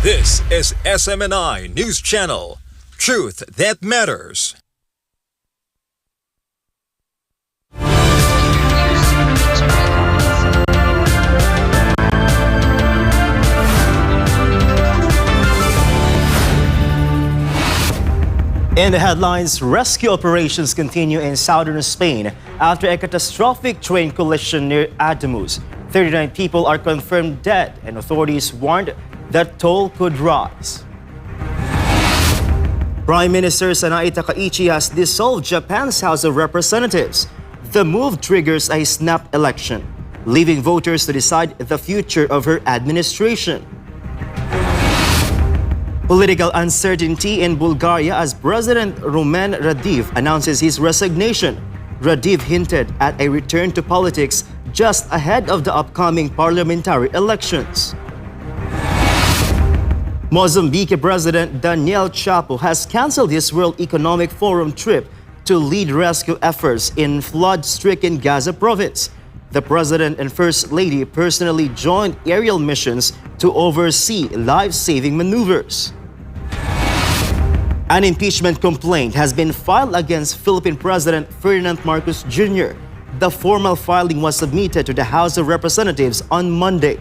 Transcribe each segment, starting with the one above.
This is SMNI News Channel. Truth that matters. In the headlines, rescue operations continue in southern Spain after a catastrophic train collision near Ademuz. 39 people are confirmed dead, and authorities warned that toll could rise. Prime Minister Sanae Takaichi has dissolved Japan's House of Representatives. The move triggers a snap election, leaving voters to decide the future of her administration. Political uncertainty in Bulgaria as President Rumen Radev announces his resignation. Radev hinted at a return to politics just ahead of the upcoming parliamentary elections. Mozambique President Daniel Chapo has canceled his World Economic Forum trip to lead rescue efforts in flood-stricken Gaza province. The President and First Lady personally joined aerial missions to oversee life-saving maneuvers. An impeachment complaint has been filed against Philippine President Ferdinand Marcos Jr. The formal filing was submitted to the House of Representatives on Monday.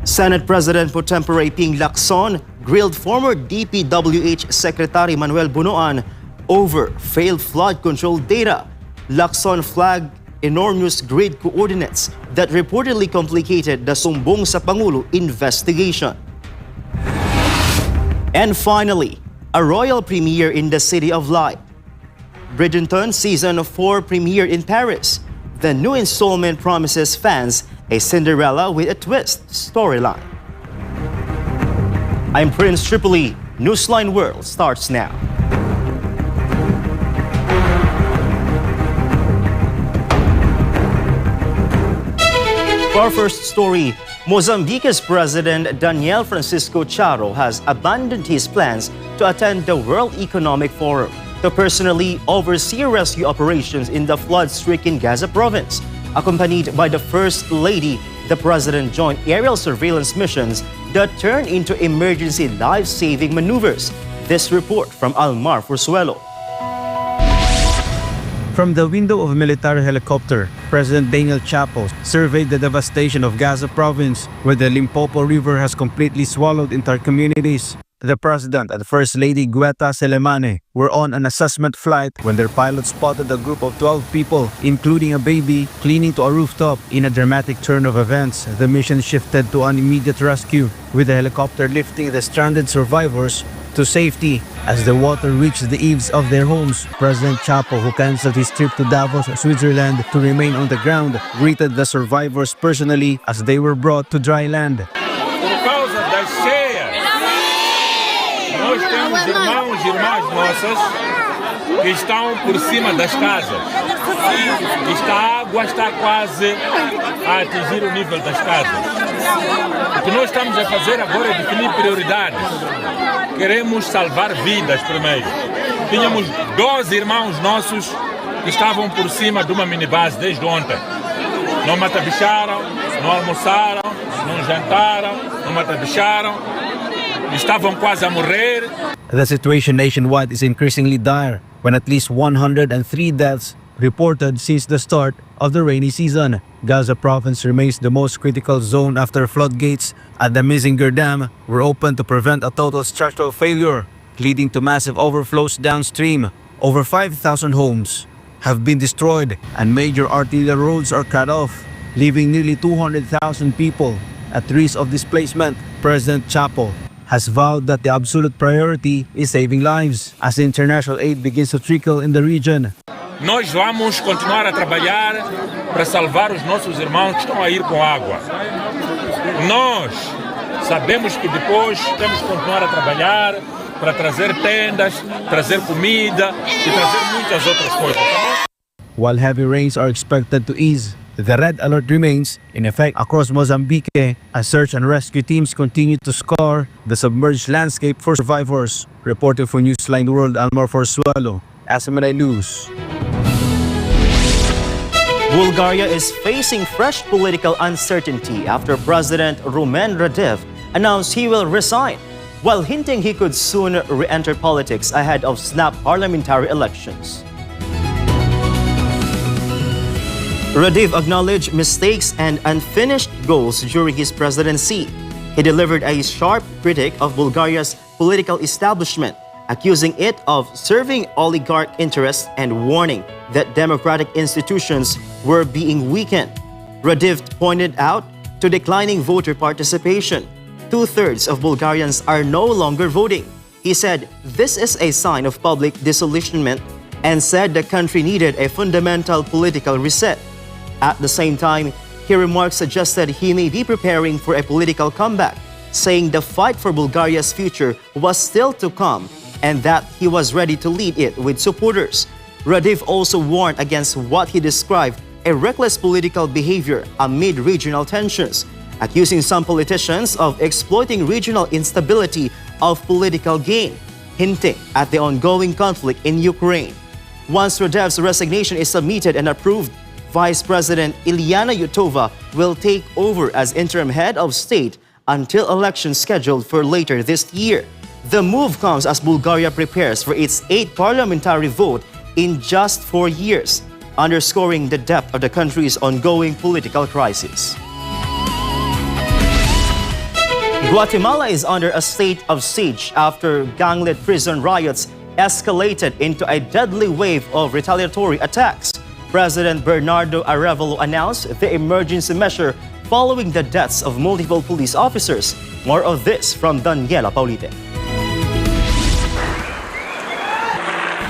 Senate President Pro Tempore Ping Lacson grilled former DPWH Secretary Manuel Bunoan over failed flood control data. Lacson flagged enormous grid coordinates that reportedly complicated the Sumbong sa Pangulo investigation. And finally, a royal premiere in the City of Light. Bridgerton Season 4 premiere in Paris. The new installment promises fans a Cinderella with a twist storyline. I'm Prince Tripoli. Newsline World starts now. For our first story, Mozambique's President Daniel Francisco Charo has abandoned his plans to attend the World Economic Forum to personally oversee rescue operations in the flood-stricken Gaza province. Accompanied by the First Lady, the President joined aerial surveillance missions that turned into emergency life-saving maneuvers. This report from Almar Fursuelo. From the window of a military helicopter, President Daniel Chapo surveyed the devastation of Gaza province, where the Limpopo River has completely swallowed entire communities. The President and First Lady Gueta Selemane were on an assessment flight when their pilot spotted a group of 12 people, including a baby, clinging to a rooftop. In a dramatic turn of events, the mission shifted to an immediate rescue, with the helicopter lifting the stranded survivors to safety. As the water reached the eaves of their homes, President Chapo, who canceled his trip to Davos, Switzerland to remain on the ground, greeted the survivors personally as they were brought to dry land. Por causa das cheias, nós temos irmãos e irmãs nossas que estão por cima das casas. A água está quase a atingir o nível das casas. O que nós estamos a fazer agora é definir prioridades. Queremos salvar vidas primeiro. Tínhamos 12 irmãos nossos que estavam por cima de uma minibase desde ontem. Não matabicharam, não almoçaram, não jantaram, não matabicharam. Estavam quase a morrer. The situation nationwide is increasingly dire, when at least 103 deaths reported since the start of the rainy season. Gaza province remains the most critical zone after floodgates at the Mizinger Dam were opened to prevent a total structural failure, leading to massive overflows downstream. Over 5,000 homes have been destroyed and major arterial roads are cut off, leaving nearly 200,000 people at risk of displacement. President Chapo has vowed that the absolute priority is saving lives as international aid begins to trickle in the region. Nós vamos continuar a trabalhar para salvar os nossos irmãos que estão a ir com água. Nós sabemos que depois temos que continuar a trabalhar para trazer tendas, trazer comida e trazer muitas outras coisas. While heavy rains are expected to ease, the red alert remains in effect across Mozambique as search and rescue teams continue to scour the submerged landscape for survivors. Reporting for Newsline World, Almar Fursuelo, SMNI News. Bulgaria is facing fresh political uncertainty after President Rumen Radev announced he will resign, while hinting he could soon re-enter politics ahead of snap parliamentary elections. Radev acknowledged mistakes and unfinished goals during his presidency. He delivered a sharp critique of Bulgaria's political establishment, accusing it of serving oligarch interests and warning that democratic institutions were being weakened. Radev pointed out to declining voter participation. Two-thirds of Bulgarians are no longer voting. He said this is a sign of public disillusionment and said the country needed a fundamental political reset. At the same time, his remarks suggested he may be preparing for a political comeback, saying the fight for Bulgaria's future was still to come and that he was ready to lead it with supporters. Radev also warned against what he described a reckless political behavior amid regional tensions, accusing some politicians of exploiting regional instability of political gain, hinting at the ongoing conflict in Ukraine. Once Radev's resignation is submitted and approved, Vice President Ilyana Yutova will take over as interim head of state until elections scheduled for later this year. The move comes as Bulgaria prepares for its 8th parliamentary vote in just 4 years, underscoring the depth of the country's ongoing political crisis. Guatemala is under a state of siege after gang-led prison riots escalated into a deadly wave of retaliatory attacks. President Bernardo Arevalo announced the emergency measure following the deaths of multiple police officers. More of this from Daniela Paulite.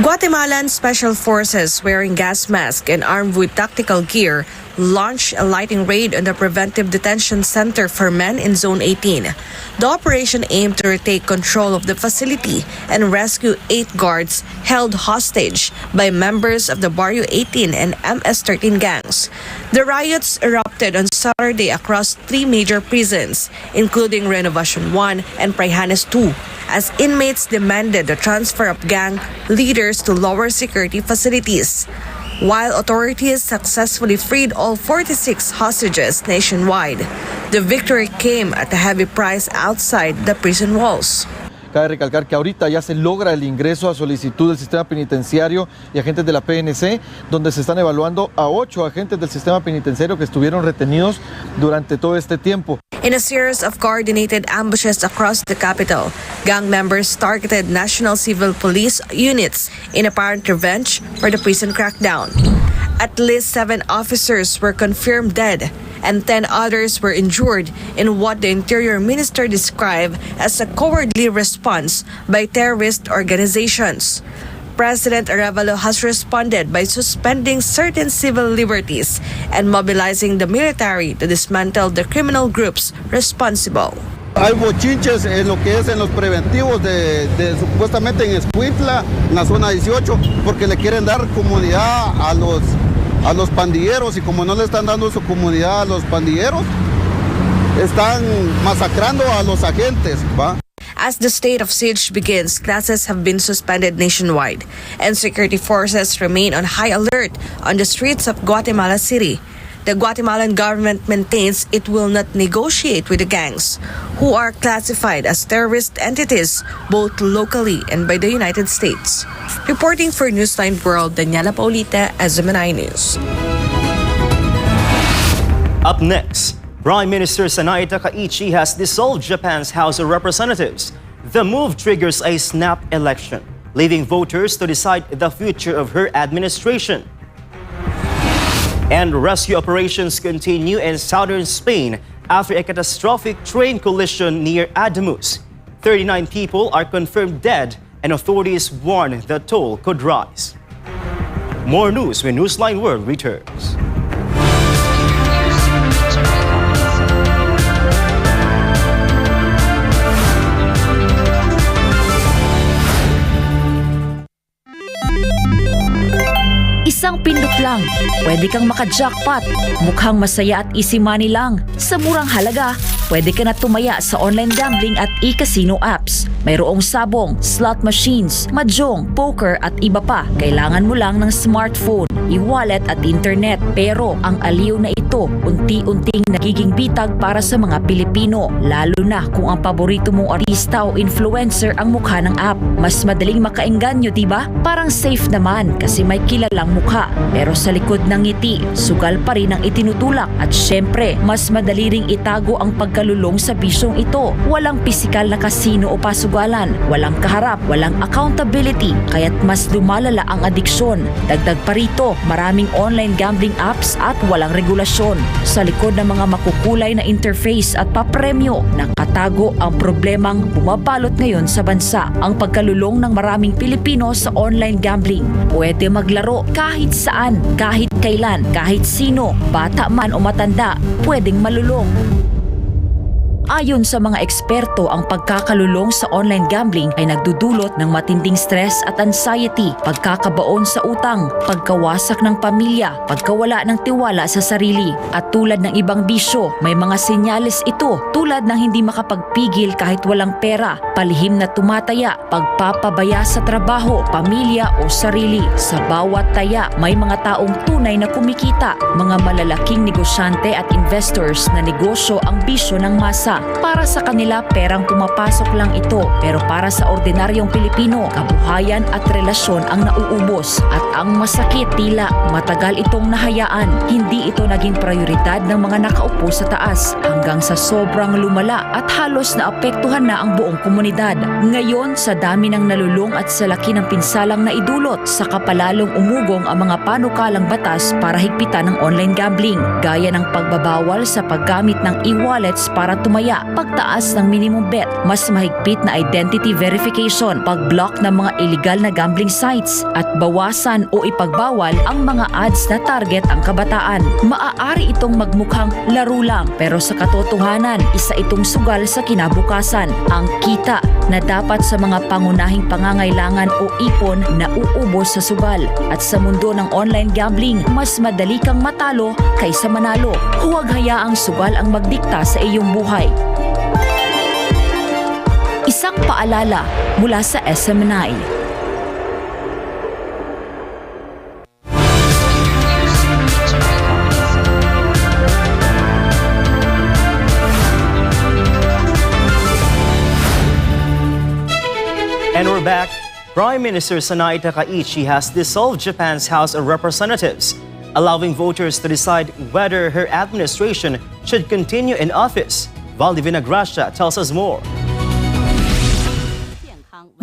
Guatemalan Special Forces wearing gas masks and armed with tactical gear launched a lighting raid on the Preventive Detention Center for Men in Zone 18. The operation aimed to retake control of the facility and rescue 8 guards held hostage by members of the Barrio 18 and MS-13 gangs. The riots erupted on Saturday across 3 major prisons, including Renovacion 1 and Praijanes 2, as inmates demanded the transfer of gang leaders to lower security facilities. While authorities successfully freed all 46 hostages nationwide, the victory came at a heavy price outside the prison walls. Cabe recalcar que ahorita ya se logra el ingreso a solicitud del sistema penitenciario y agentes de la PNC, donde se están evaluando a 8 agentes del sistema penitenciario que estuvieron retenidos durante todo este tiempo. In a series of coordinated ambushes across the capital, gang members targeted National Civil Police units in apparent revenge for the prison crackdown. At least 7 officers were confirmed dead and 10 others were injured in what the Interior Minister described as a cowardly response by terrorist organizations. President Arevalo has responded by suspending certain civil liberties and mobilizing the military to dismantle the criminal groups responsible. Hay bochinches en lo que es en los preventivos de supuestamente en Escuintla, en la zona 18, porque le quieren dar comunidad a los pandilleros y como no le están dando su comunidad a los pandilleros, están masacrando a los agentes, ¿va? As the state of siege begins, classes have been suspended nationwide, and security forces remain on high alert on the streets of Guatemala City. The Guatemalan government maintains it will not negotiate with the gangs, who are classified as terrorist entities both locally and by the United States. Reporting for Newsline World, Daniela Paulita, SMNI News. Up next, Prime Minister Sanae Takaichi has dissolved Japan's House of Representatives. The move triggers a snap election, leaving voters to decide the future of her administration. And rescue operations continue in southern Spain after a catastrophic train collision near Ademuz. 39 people are confirmed dead, and authorities warn the toll could rise. More news when Newsline World returns. Isang pindot lang, pwede kang maka-jackpot. Mukhang masaya at easy money lang. Sa murang halaga, pwede ka na tumaya sa online gambling at e-casino apps. Mayroong sabong, slot machines, mahjong, poker at iba pa. Kailangan mo lang ng smartphone, e-wallet at internet. Pero ang aliw na ito, ito unti-unting nagiging bitag para sa mga Pilipino, lalo na kung ang paborito mong artista o influencer ang mukha ng app. Mas madaling makaengganyo, diba? Parang safe naman kasi may kilalang mukha. Pero sa likod ng ngiti, sugal pa rin ang itinutulak at syempre, mas madali ring itago ang pagkalulong sa bisyong ito. Walang pisikal na kasino o pasugalan, walang kaharap, walang accountability, kaya't mas lumalala ang adiksyon. Dagdag pa rito, maraming online gambling apps at walang regulasyon. Sa likod ng mga makukulay na interface at papremyo, nakatago ang problemang bumabalot ngayon sa bansa. Ang pagkalulong ng maraming Pilipino sa online gambling. Pwede maglaro kahit saan, kahit kailan, kahit sino, bata man o matanda, pwedeng malulong. Ayon sa mga eksperto, ang pagkakalulong sa online gambling ay nagdudulot ng matinding stress at anxiety, pagkakabaon sa utang, pagkawasak ng pamilya, pagkawala ng tiwala sa sarili. At tulad ng ibang bisyo, may mga senyales ito tulad ng hindi makapagpigil kahit walang pera, palihim na tumataya, pagpapabaya sa trabaho, pamilya o sarili. Sa bawat taya, may mga taong tunay na kumikita, mga malalaking negosyante at investors na negosyo ang bisyo ng masa. Para sa kanila, perang pumapasok lang ito. Pero para sa ordinaryong Pilipino, kabuhayan at relasyon ang nauubos. At ang masakit, tila matagal itong nahayaan. Hindi ito naging prioridad ng mga nakaupo sa taas hanggang sa sobrang lumala at halos naapektuhan na ang buong komunidad. Ngayon, sa dami ng nalulong at sa laki ng pinsalang naidulot, saka palalong umugong ang mga panukalang batas para higpitan ng online gambling, gaya ng pagbabawal sa paggamit ng e-wallets para tumaya, pagtaas ng minimum bet, mas mahigpit na identity verification, pag-block ng mga illegal na gambling sites, at bawasan o ipagbawal ang mga ads na target ang kabataan. Maaari itong magmukhang laro lang, pero sa katotohanan, isa itong sugal sa kinabukasan. Ang kita na dapat sa mga pangunahing pangangailangan o ipon na uubos sa sugal. At sa mundo ng online gambling, mas madali kang matalo kaysa manalo. Huwag hayaang sugal ang magdikta sa iyong buhay. Isang paalala mula sa SM9. And we're back. Prime Minister Sanai Takaichi has dissolved Japan's House of Representatives, allowing voters to decide whether her administration should continue in office. Valdivina Gracia tells us more.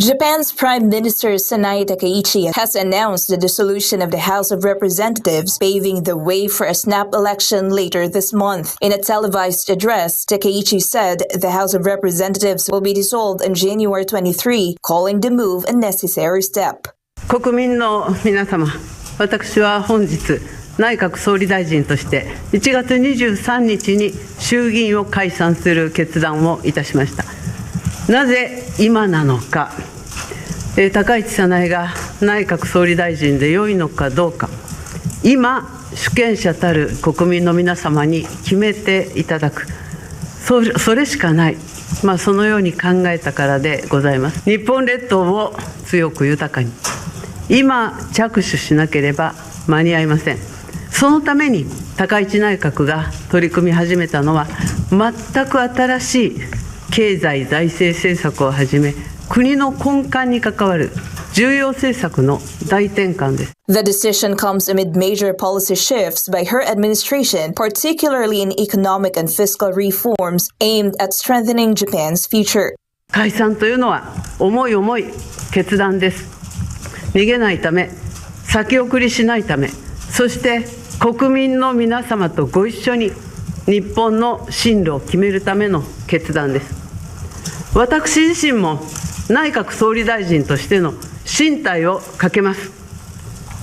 Japan's Prime Minister Sanai Takaichi has announced the dissolution of the House of Representatives, paving the way for a snap election later this month. In a televised address, Takaichi said the House of Representatives will be dissolved on January 23, calling the move a necessary step. 国民の皆様、私は本日内閣総理大臣として1月23日に衆議院を解散する決断をいたしました。なぜ今なのか、高市早苗が内閣総理大臣で良いのかどうか、今主権者たる国民の皆様に決めていただく、それしかない、そのように考えたからでございます。日本列島を強く豊かに、今着手しなければ間に合いません。そのために高市内閣が取り組み始めたのは、全く新しい経済財政政策をはじめ、国の根幹に関わる重要政策の大転換です。The decision comes amid major policy shifts by her administration, particularly in economic and fiscal reforms aimed at strengthening Japan's future. 解散というのは重い決断です。逃げないため、先送りしないため、そして国民の皆様とご一緒に日本の進路を決めるための決断です。私自身も内閣総理大臣としての進退をかけます。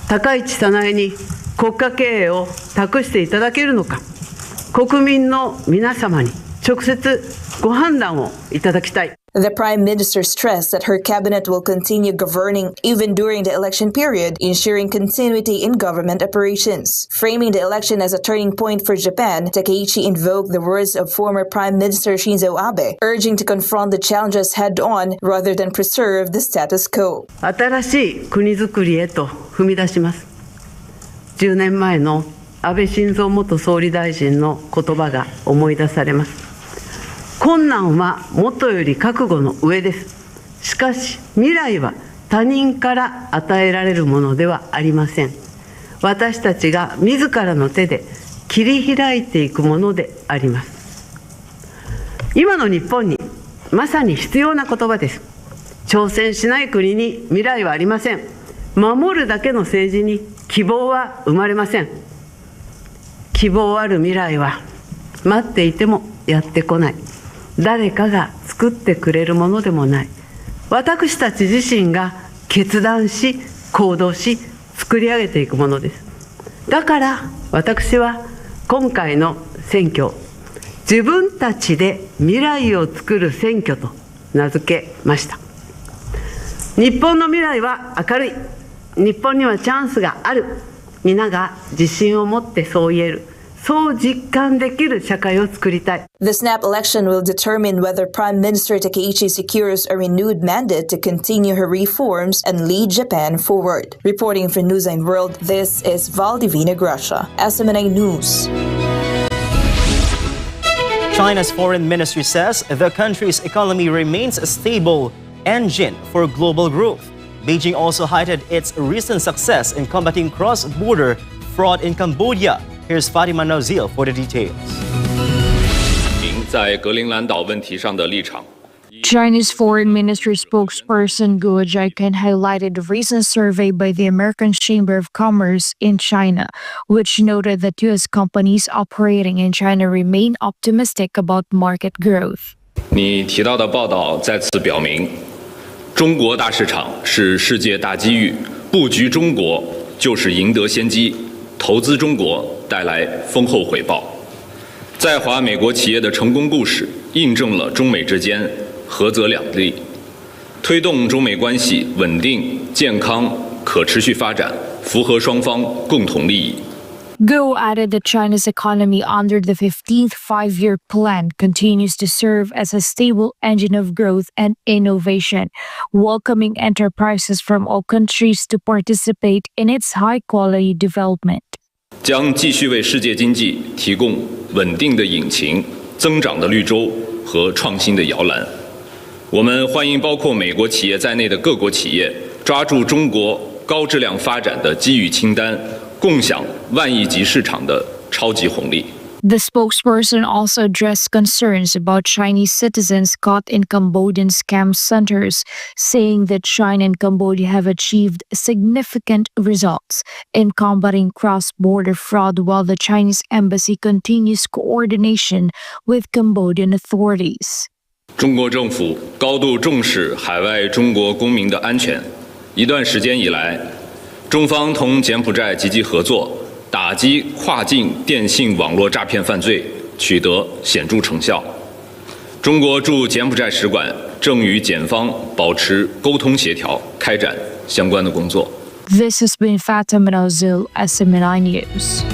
高市早苗に国家経営を託していただけるのか、国民の皆様に直接ご判断をいただきたい。The Prime Minister stressed that her cabinet will continue governing even during the election period, ensuring continuity in government operations. Framing the election as a turning point for Japan, Takaichi invoked the words of former Prime Minister Shinzo Abe, urging to confront the challenges head-on rather than preserve the status quo. 新しい国づくりへと踏み出します。10年前の安倍晋三元総理大臣の言葉が思い出されます。困難はもとより覚悟の上です。しかし未来は他人から与えられるものではありません。私たちが自らの手で切り開いていくものであります。今の日本にまさに必要な言葉です。挑戦しない国に未来はありません。守るだけの政治に希望は生まれません。希望ある未来は待っていてもやってこない。誰かが作ってくれるものでもない。私たち自身が決断し行動し作り上げていくものです。だから私は今回の選挙、自分たちで未来を作る選挙と名付けました。日本の未来は明るい。日本にはチャンスがある。皆が自信を持ってそう言える。そう実感できる社会を作りたい。The snap election will determine whether Prime Minister Takeichi secures a renewed mandate to continue her reforms and lead Japan forward. Reporting for Newsline World, this is Valdivina Gracia, SMNI News. China's foreign ministry says the country's economy remains a stable engine for global growth. Beijing also highlighted its recent success in combating cross-border fraud in Cambodia. Here's Fatima Nazil for the details. Chinese Foreign Ministry spokesperson Guo Jiaquan highlighted a recent survey by the American Chamber of Commerce in China, which noted that U.S. companies operating in China remain optimistic about market growth. 你提到的报道再次表明，中国大市场是世界大机遇，布局中国就是赢得先机，投资中国带来丰厚回报。在华美国企业的成功故事，印证了中美之间合则两利，推动中美关系稳定、健康、可持续发展，符合双方共同利益。 Guo added that China's economy under the 15th five-year plan continues to serve as a stable engine of growth and innovation, welcoming enterprises from all countries to participate in its high-quality development. 将继续为世界经济提供稳定的引擎、增长的绿洲和创新的摇篮。我们欢迎包括美国企业在内的各国企业抓住中国高质量发展的机遇清单。 共享万亿级市场的超级红利。 The spokesperson also addressed concerns about Chinese citizens caught in Cambodian scam centers, saying that China and Cambodia have achieved significant results in combating cross-border fraud while the Chinese embassy continues coordination with Cambodian authorities. 中国政府高度重视海外中国公民的安全。一段时间以来， 中方同柬埔寨积极合作，打击跨境电信网络诈骗犯罪，取得显著成效。中国驻柬埔寨使馆正与检方保持沟通协调，开展相关的工作。 This has been Fatima Nazil, SMNI News.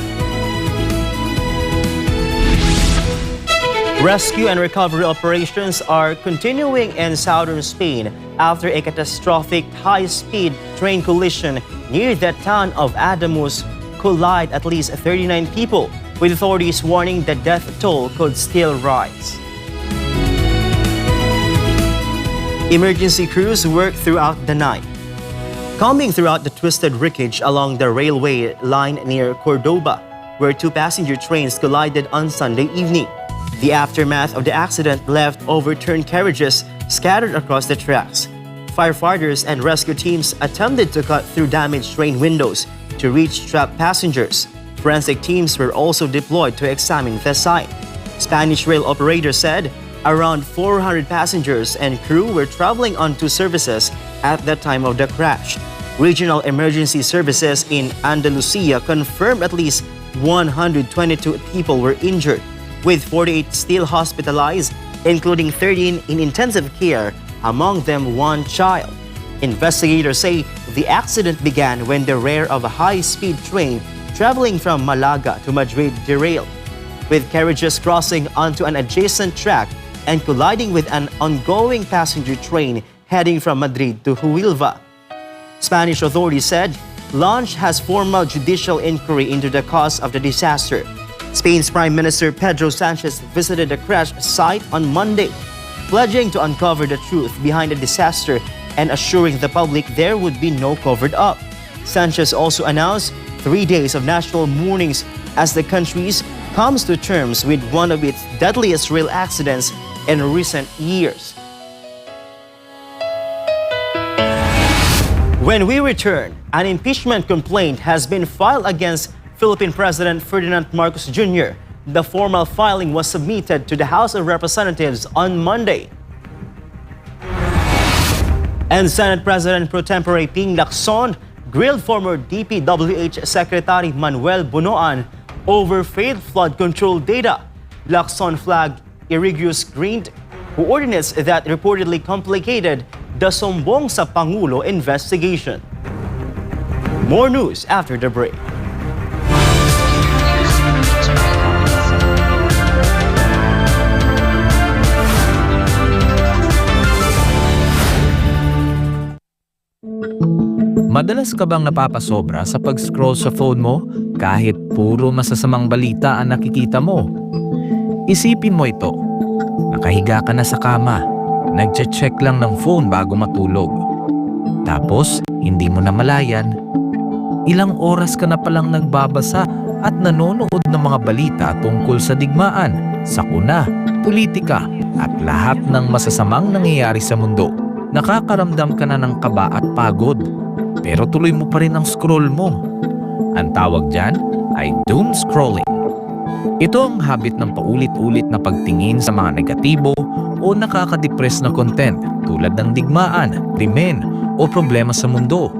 Rescue and recovery operations are continuing in southern Spain after a catastrophic high-speed train collision near the town of Adamus collided at least 39 people, with authorities warning the death toll could still rise. Emergency crews worked throughout the night, combing throughout the twisted wreckage along the railway line near Cordoba, where two passenger trains collided on Sunday evening. The aftermath of the accident left overturned carriages scattered across the tracks. Firefighters and rescue teams attempted to cut through damaged train windows to reach trapped passengers. Forensic teams were also deployed to examine the site. Spanish rail operators said around 400 passengers and crew were traveling on two services at the time of the crash. Regional emergency services in Andalusia confirmed at least 122 people were injured, with 48 still hospitalized, including 13 in intensive care, among them one child. Investigators say the accident began when the rear of a high-speed train traveling from Malaga to Madrid derailed, with carriages crossing onto an adjacent track and colliding with an ongoing passenger train heading from Madrid to Huelva. Spanish authorities said launched has formal judicial inquiry into the cause of the disaster. Spain's Prime Minister Pedro Sanchez visited the crash site on Monday, pledging to uncover the truth behind the disaster and assuring the public there would be no covered up. Sanchez also announced 3 days of national mournings as the country comes to terms with one of its deadliest rail accidents in recent years. When we return, an impeachment complaint has been filed against Philippine President Ferdinand Marcos Jr. The formal filing was submitted to the House of Representatives on Monday. And Senate President Pro Tempore Ping Lacson grilled former DPWH Secretary Manuel Bunoan over failed flood control data. Lacson flagged Irigius Green, coordinates that reportedly complicated the Sumbong sa Pangulo investigation. More news after the break. Madalas ka bang napapasobra sa pag-scroll sa phone mo kahit puro masasamang balita ang nakikita mo? Isipin mo ito. Nakahiga ka na sa kama, nagche-check lang ng phone bago matulog. Tapos, hindi mo na malayan, ilang oras ka na palang nagbabasa at nanonood ng mga balita tungkol sa digmaan, sakuna, politika at lahat ng masasamang nangyayari sa mundo. Nakakaramdam ka na ng kaba at pagod, pero tuloy mo pa rin ang scroll mo. Ang tawag dyan ay doom scrolling. Ito ang habit ng paulit-ulit na pagtingin sa mga negatibo o nakaka-depress na content tulad ng digmaan, krimen o problema sa mundo.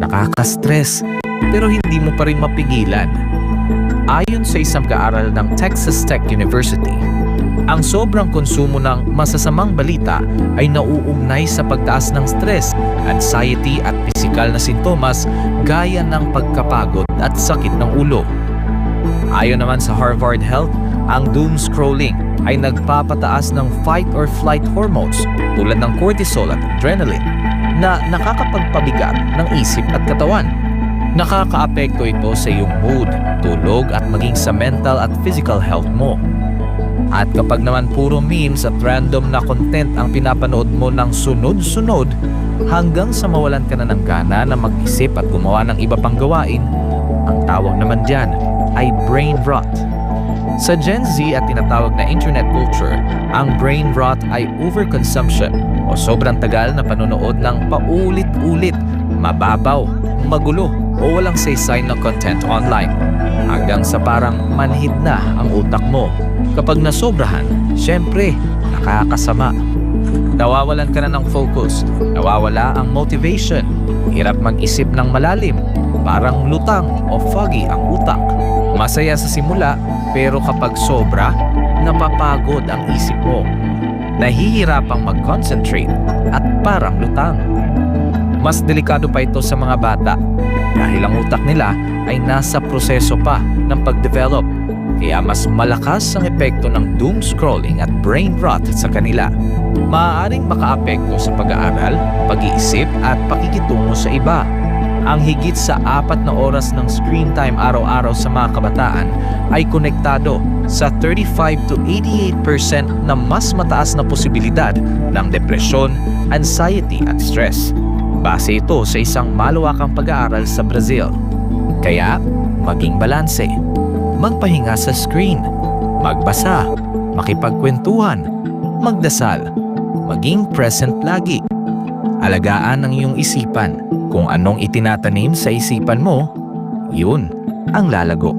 Nakaka-stress pero hindi mo pa rin mapigilan. Ayon sa isang pag-aaral ng Texas Tech University, ang sobrang konsumo ng masasamang balita ay nauugnay sa pagtaas ng stress, anxiety at pisikal na sintomas gaya ng pagkapagod at sakit ng ulo. Ayon naman sa Harvard Health, ang doom scrolling ay nagpapataas ng fight or flight hormones tulad ng cortisol at adrenaline na nakakapagpabigat ng isip at katawan. Nakakaapekto ito sa iyong mood, tulog at maging sa mental at physical health mo. At kapag naman puro memes at random na content ang pinapanood mo ng sunod-sunod hanggang sa mawalan ka na ng gana na mag-isip at gumawa ng iba pang gawain, ang tawag naman dyan ay brain rot. Sa Gen Z at tinatawag na internet culture, ang brain rot ay overconsumption o sobrang tagal na panonood ng paulit-ulit, mababaw, magulo o walang saysay na content online hanggang sa parang manhid na ang utak mo. Kapag nasobrahan, syempre, nakakasama. Nawawalan ka na ng focus, nawawala ang motivation, hirap mag-isip ng malalim, parang lutang o foggy ang utak. Masaya sa simula, pero kapag sobra, napapagod ang isip mo. Nahihirapang mag-concentrate at parang lutang. Mas delikado pa ito sa mga bata dahil ang utak nila ay nasa proseso pa ng pag-develop. Kaya mas malakas ang epekto ng doom scrolling at brain rot sa kanila. Maaaring makaapekto sa pag-aaral, pag-iisip at pakikitungo sa iba. Ang higit sa 4 na oras ng screen time araw-araw sa mga kabataan ay konektado sa 35 to 88% na mas mataas na posibilidad ng depresyon, anxiety at stress. Base ito sa isang malawakang pag-aaral sa Brazil. Kaya, maging balanse. Magpahinga sa screen, magbasa, makipagkwentuhan, magdasal, maging present lagi. Alagaan ang iyong isipan. Kung anong itinatanim sa isipan mo, yun ang lalago.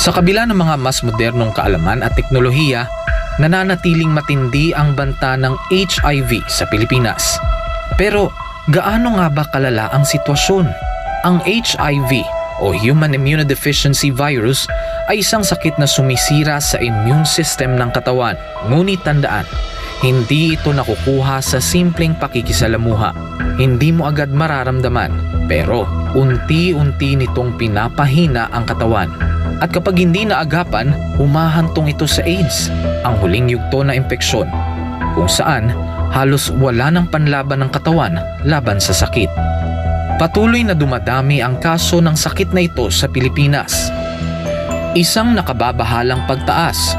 Sa kabila ng mga mas modernong kaalaman at teknolohiya, nananatiling matindi ang banta ng HIV sa Pilipinas. Pero gaano nga ba kalala ang sitwasyon? Ang HIV o Human Immunodeficiency Virus ay isang sakit na sumisira sa immune system ng katawan. Ngunit tandaan, hindi ito nakukuha sa simpleng pakikisalamuha. Hindi mo agad mararamdaman, pero unti-unti nitong pinapahina ang katawan. At kapag hindi naagapan, humahantong ito sa AIDS, ang huling yugto na impeksyon, kung saan halos wala ng panlaban ng katawan laban sa sakit. Patuloy na dumadami ang kaso ng sakit na ito sa Pilipinas. Isang nakababahalang pagtaas.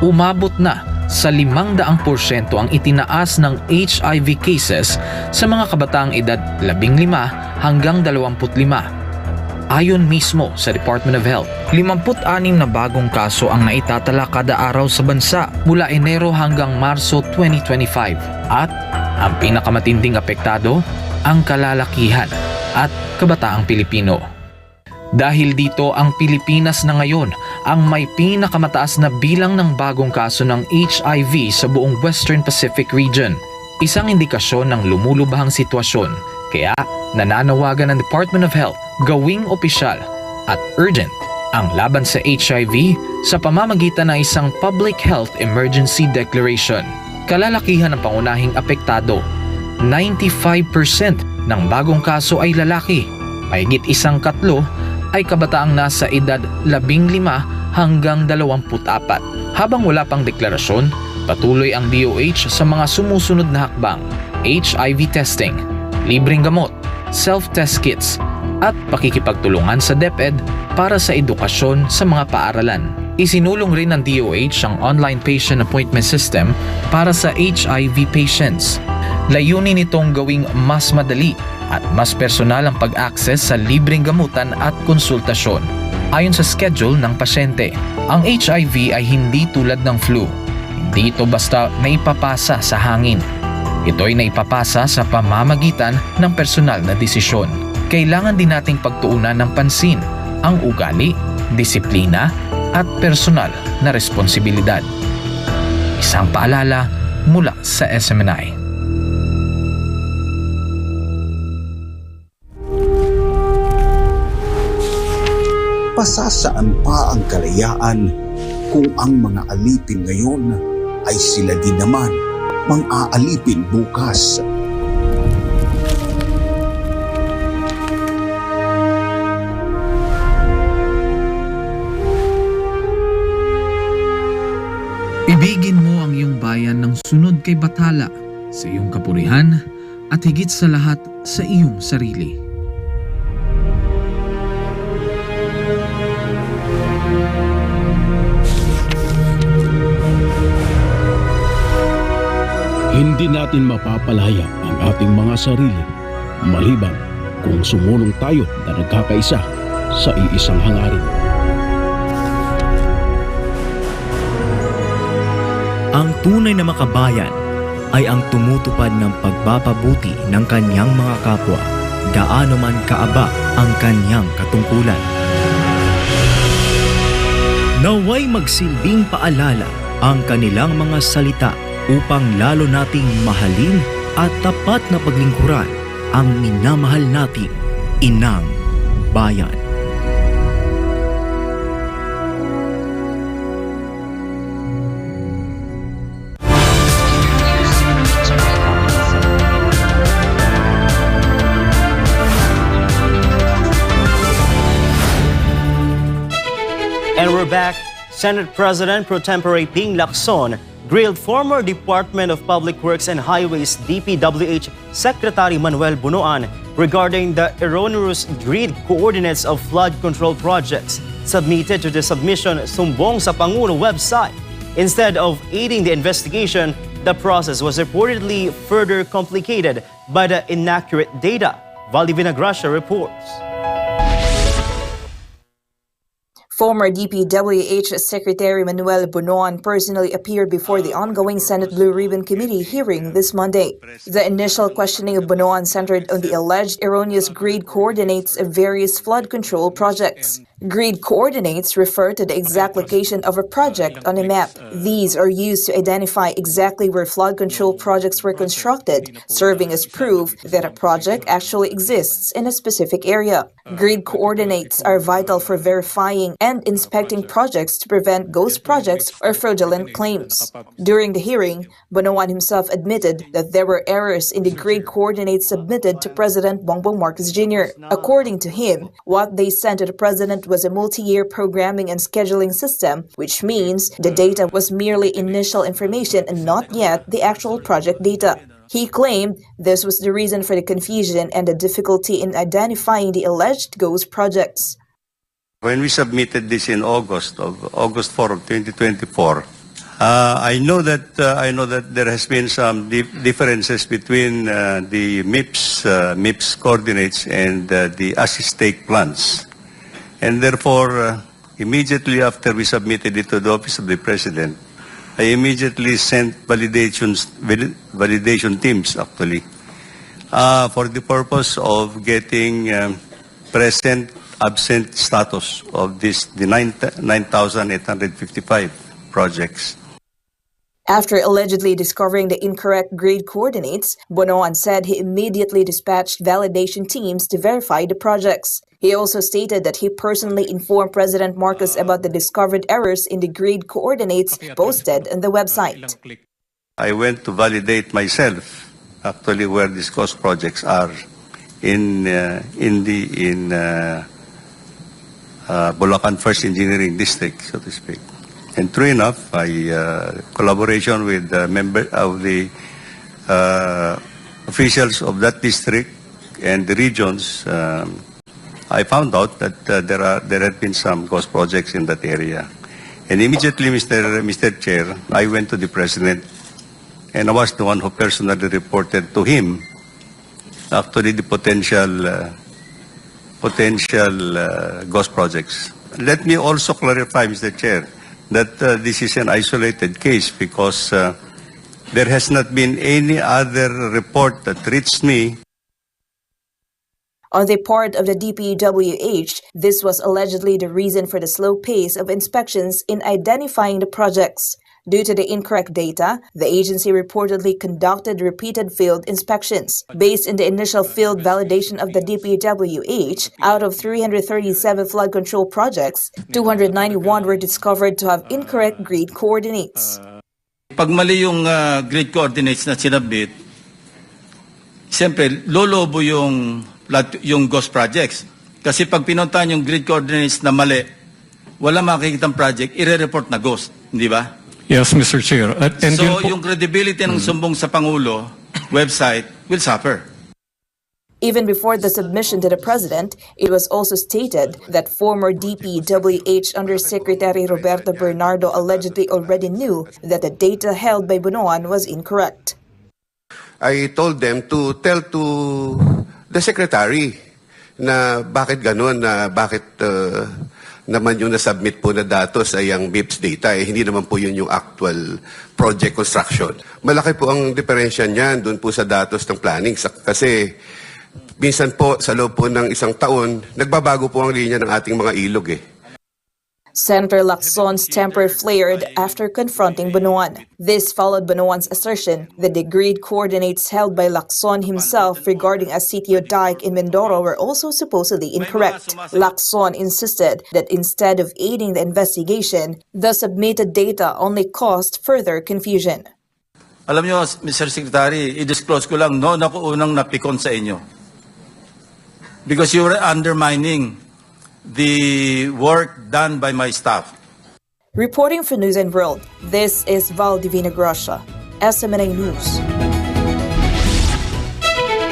Umabot na sa 500% ang itinaas ng HIV cases sa mga kabataang edad 15 hanggang 25. Ayon mismo sa Department of Health, 56 na bagong kaso ang naitatala kada araw sa bansa mula Enero hanggang Marso 2025. At ang pinakamatinding apektado, ang kalalakihan at kabataang Pilipino. Dahil dito, ang Pilipinas na ngayon ang may pinakamataas na bilang ng bagong kaso ng HIV sa buong Western Pacific region. Isang indikasyon ng lumulubahang sitwasyon. Kaya nananawagan ng Department of Health gawing opisyal at urgent ang laban sa HIV sa pamamagitan ng isang Public Health Emergency Declaration. Kalalakihan ng pangunahing apektado. 95% ng bagong kaso ay lalaki. Mahigit 1/3 ay kabataang nasa edad 15 hanggang 24. Habang wala pang deklarasyon, patuloy ang DOH sa mga sumusunod na hakbang: HIV testing, libreng gamot, self-test kits, at pakikipagtulungan sa DepEd para sa edukasyon sa mga paaralan. Isinulong rin ng DOH ang online patient appointment system para sa HIV patients. Layunin nitong gawing mas madali at mas personal ang pag-access sa libreng gamutan at konsultasyon. Ayon sa schedule ng pasyente, ang HIV ay hindi tulad ng flu. Hindi ito basta naipapasa sa hangin. Ito ay naipapasa sa pamamagitan ng personal na desisyon. Kailangan din nating pagtuunan ng pansin ang ugali, disiplina, at personal na responsibilidad. Isang paalala mula sa SMNI. Pasasaan pa ang kalayaan kung ang mga alipin ngayon ay sila din naman mang-aalipin bukas. Ibigin mo ang iyong bayan ng sunod kay Bathala, sa iyong kapurihan at higit sa lahat sa iyong sarili. Hindi natin mapapalaya ang ating mga sarili maliban kung sumulong tayo na nagkakaisa sa iisang hangarin. Ang tunay na makabayan ay ang tumutupad ng pagpapabuti ng kanyang mga kapwa, gaano man kaaba ang kanyang katungkulan. Naway magsilbing paalala ang kanilang mga salita upang lalo nating mahalin at tapat na paglingkuran ang minamahal nating inang bayan. And we're back. Senate President Pro Tempore Ping Lacson grilled former Department of Public Works and Highways DPWH Secretary Manuel Bunoan regarding the erroneous grid coordinates of flood control projects submitted to the submission sumbong sa Pangulo website. Instead of aiding the investigation, the process was reportedly further complicated by the inaccurate data. Valdi Vinagracia reports. Former DPWH Secretary Manuel Bunoan personally appeared before the ongoing Senate Blue Ribbon Committee hearing this Monday. The initial questioning of Bunoan centered on the alleged erroneous grade coordinates of various flood control projects. Grid coordinates refer to the exact location of a project on a map. These are used to identify exactly where flood control projects were constructed, serving as proof that a project actually exists in a specific area. Grid coordinates are vital for verifying and inspecting projects to prevent ghost projects or fraudulent claims. During the hearing, Bonoan himself admitted that there were errors in the grid coordinates submitted to President Bongbong Marcos Jr. According to him, what they sent to the president was a multi-year programming and scheduling system, which means the data was merely initial information and not yet the actual project data. He claimed this was the reason for the confusion and the difficulty in identifying the alleged ghost projects. When we submitted this in August 4 of 2024, I know that there has been some differences between the MIPS coordinates and the assist-take plans. And therefore, immediately after we submitted it to the Office of the President, I immediately sent validation teams, actually, for the purpose of getting present, absent status of the 9,855 projects. After allegedly discovering the incorrect grid coordinates, Bonoan said he immediately dispatched validation teams to verify the projects. He also stated that he personally informed President Marcos about the discovered errors in the grid coordinates posted on the website. I went to validate myself, actually, where these ghost projects are in Bulacan First Engineering District, so to speak. And true enough, collaboration with members of the officials of that district and the regions, I found out that there had been some ghost projects in that area. And immediately, Mr. Chair, I went to the President, and I was the one who personally reported to him, actually, the potential ghost projects. Let me also clarify, Mr. Chair, that this is an isolated case because there has not been any other report that reached me. On the part of the DPWH, this was allegedly the reason for the slow pace of inspections in identifying the projects. Due to the incorrect data, the agency reportedly conducted repeated field inspections. Based on the initial field validation of the DPWH, out of 337 flood control projects, 291 were discovered to have incorrect grid coordinates. Pag mali yung grid coordinates na sinabit, siyempre lolobo yung ghost projects. Kasi pag pinuntahan yung grid coordinates na mali, wala makikitang project, ire-report na ghost, di ba? Yes, Mr. Chair. So yung credibility ng sumbong sa Pangulo website will suffer. Even before the submission to the President, it was also stated that former DPWH Undersecretary Roberto Bernardo allegedly already knew that the data held by Bonoan was incorrect. I told them to tell to the Secretary na bakit ganun, na bakit naman yung nasubmit po na datos ay ang MIPS data, hindi naman po yun yung actual project construction. Malaki po ang diferensya niyan doon po sa datos ng planning kasi minsan po sa loob po ng isang taon, nagbabago po ang linya ng ating mga ilog eh. Senator Lacson's temper flared after confronting Bonoan. This followed Bonoan's assertion that the grid coordinates held by Lacson himself regarding a sitio dike in Mindoro were also supposedly incorrect. Lacson insisted that instead of aiding the investigation, the submitted data only caused further confusion. Alam nyo, Mr. Secretary, i-disclose ko lang, noon ako unang napikon sa inyo. Because you were undermining the work done by my staff. Reporting for News and World, this is Val Divina Gracia, SMNA News.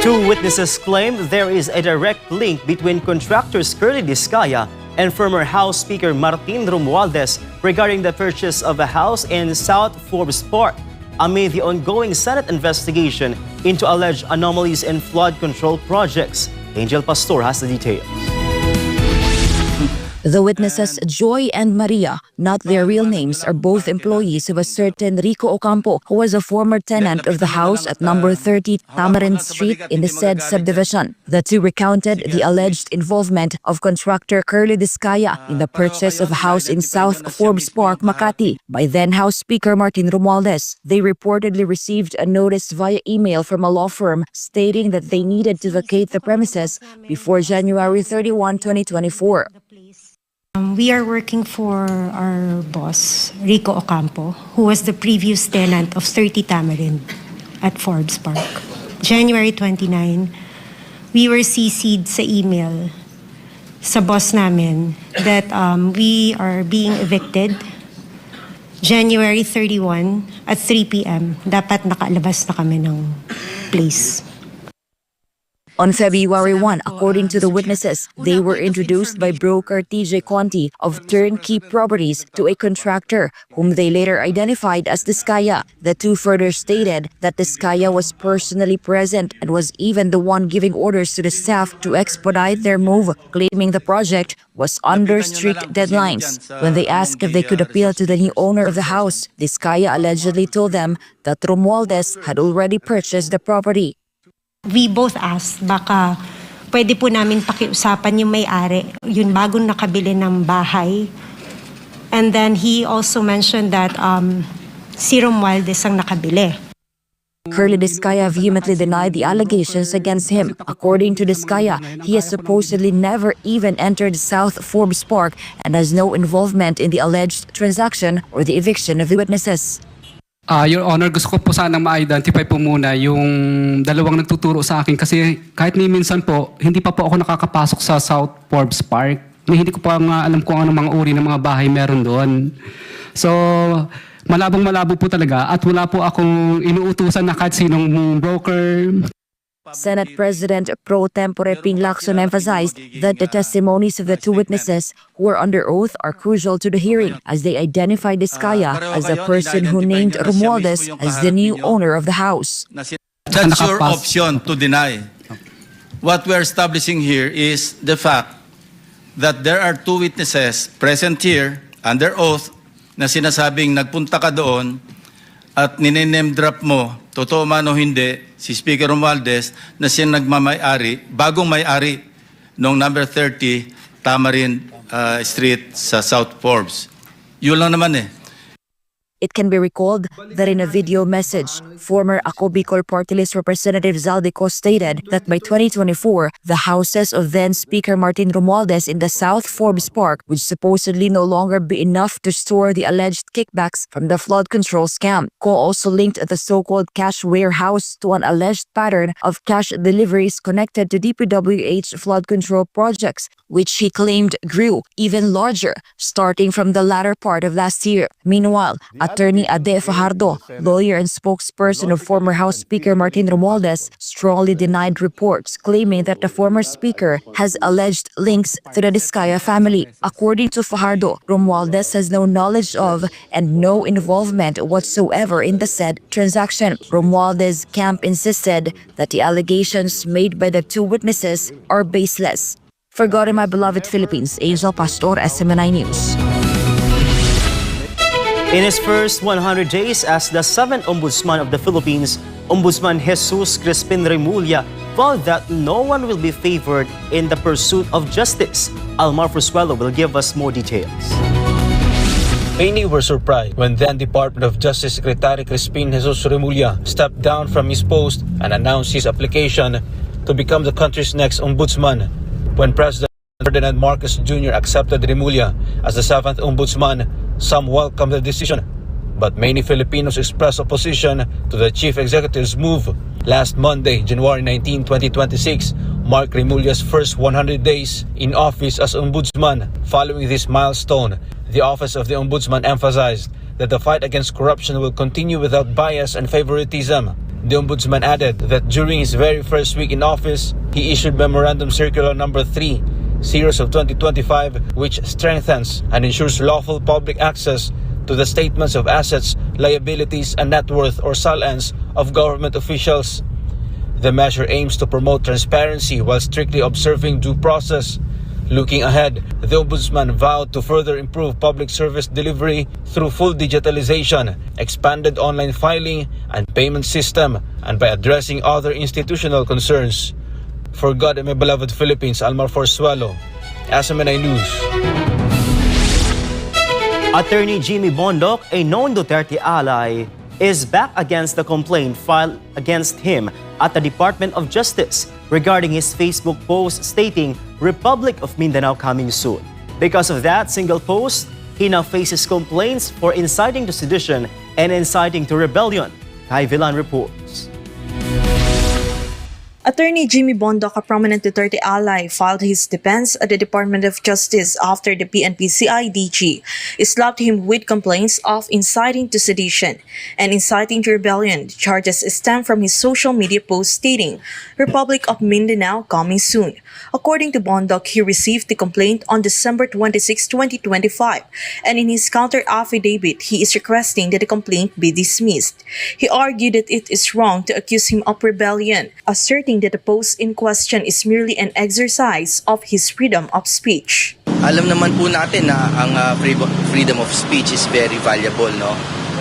Two witnesses claim there is a direct link between contractors Curly Discaya and former House Speaker Martin Romualdez regarding the purchase of a house in South Forbes Park amid the ongoing Senate investigation into alleged anomalies in flood control projects. Angel Pastor has the details. The witnesses Joy and Maria, not their real names, are both employees of a certain Rico Ocampo, who was a former tenant of the house at number 30 Tamarind Street in the said subdivision. The two recounted the alleged involvement of contractor Curly Discaya in the purchase of a house in South Forbes Park, Makati, by then House Speaker Martin Romualdez. They reportedly received a notice via email from a law firm stating that they needed to vacate the premises before January 31, 2024. We are working for our boss, Rico Ocampo, who was the previous tenant of 30 Tamarind at Forbes Park. January 29, we were CC'd sa email sa boss namin that we are being evicted. January 31 at 3 p.m. Dapat nakalabas na kami ng place. On February 1, according to the witnesses, they were introduced by broker TJ Conti of Turnkey Properties to a contractor, whom they later identified as Discaya. The two further stated that Discaya was personally present and was even the one giving orders to the staff to expedite their move, claiming the project was under strict deadlines. When they asked if they could appeal to the new owner of the house, Discaya allegedly told them that Romualdez had already purchased the property. We both asked, baka pwede po namin pakiusapan yung may-ari, yung bagong nakabili ng bahay. And then he also mentioned that si Romualdez ang nakabili. Curly Discaya vehemently denied the allegations against him. According to Discaya, he has supposedly never even entered South Forbes Park and has no involvement in the alleged transaction or the eviction of the witnesses. Your Honor, gusto ko po sanang ma-identify po muna yung dalawang nagtuturo sa akin kasi kahit ni minsan po, hindi pa po ako nakakapasok sa South Forbes Park. Hindi ko pa nga alam kung anong mga uri ng mga bahay meron doon. So, malabong-malabo po talaga at wala po akong inuutusan na kahit sinong broker. Senate President Pro Tempore Ping Lacson emphasized that the testimonies of the two witnesses who were under oath are crucial to the hearing as they identified Discaya as the person who named Romualdez as the new owner of the house. That's your option to deny. What we're establishing here is the fact that there are two witnesses present here under oath na sinasabing nagpunta ka doon at nine-name drop mo, totoo man o hindi, si Speaker Romualdez na siya nagmamay-ari, bagong may-ari noong number 30 Tamarind Street sa South Forbes. Yun lang naman eh. It can be recalled that in a video message, former Ako Bicol Party List Representative Zaldico stated that by 2024, the houses of then Speaker Martin Romualdez in the South Forbes Park would supposedly no longer be enough to store the alleged kickbacks from the flood control scam. Ko also linked the so-called cash warehouse to an alleged pattern of cash deliveries connected to DPWH flood control projects, which he claimed grew even larger starting from the latter part of last year. Meanwhile, Attorney Ade Fajardo, lawyer and spokesperson of former House Speaker Martin Romualdez, strongly denied reports claiming that the former speaker has alleged links to the Discaya family. According to Fajardo, Romualdez has no knowledge of and no involvement whatsoever in the said transaction. Romualdez camp insisted that the allegations made by the two witnesses are baseless. For God and my beloved Philippines, Angel Pastor, SMNI News. In his first 100 days as the 7th Ombudsman of the Philippines, Ombudsman Jesus Crispin Remulla vowed that no one will be favored in the pursuit of justice. Almar Frusuelo will give us more details. Many were surprised when then Department of Justice Secretary Crispin Jesus Remulla stepped down from his post and announced his application to become the country's next ombudsman. When President Ferdinand Marcos Jr. accepted Remulla as the 7th Ombudsman, some welcomed the decision, but many Filipinos expressed opposition to the Chief Executive's move. Last Monday, January 19, 2026, marked Remulla's first 100 days in office as Ombudsman. Following this milestone, the Office of the Ombudsman emphasized that the fight against corruption will continue without bias and favoritism. The Ombudsman added that during his very first week in office, he issued Memorandum Circular Number 3, Series of 2025, which strengthens and ensures lawful public access to the statements of assets, liabilities, and net worth or SALNs of government officials. The measure aims to promote transparency while strictly observing due process, Looking ahead, the Ombudsman vowed to further improve public service delivery through full digitalization, expanded online filing and payment system, and by addressing other institutional concerns. For God and my beloved Philippines, Almar Forsuelo, SMNI News. Attorney Jimmy Bondoc, a known Duterte ally, is back against the complaint filed against him at the Department of Justice regarding his Facebook post stating Republic of Mindanao coming soon. Because of that single post, he now faces complaints for inciting to sedition and inciting to rebellion. Kai Villan reports. Attorney Jimmy Bondoc, a prominent Duterte ally, filed his defense at the Department of Justice after the PNP-CIDG slapped him with complaints of inciting to sedition and inciting to rebellion. The charges stem from his social media post stating, Republic of Mindanao coming soon. According to Bondoc, he received the complaint on December 26, 2025, and in his counter affidavit, he is requesting that the complaint be dismissed. He argued that it is wrong to accuse him of rebellion, asserting that the post in question is merely an exercise of his freedom of speech. Alam naman po natin na ang freedom of speech is very valuable, no?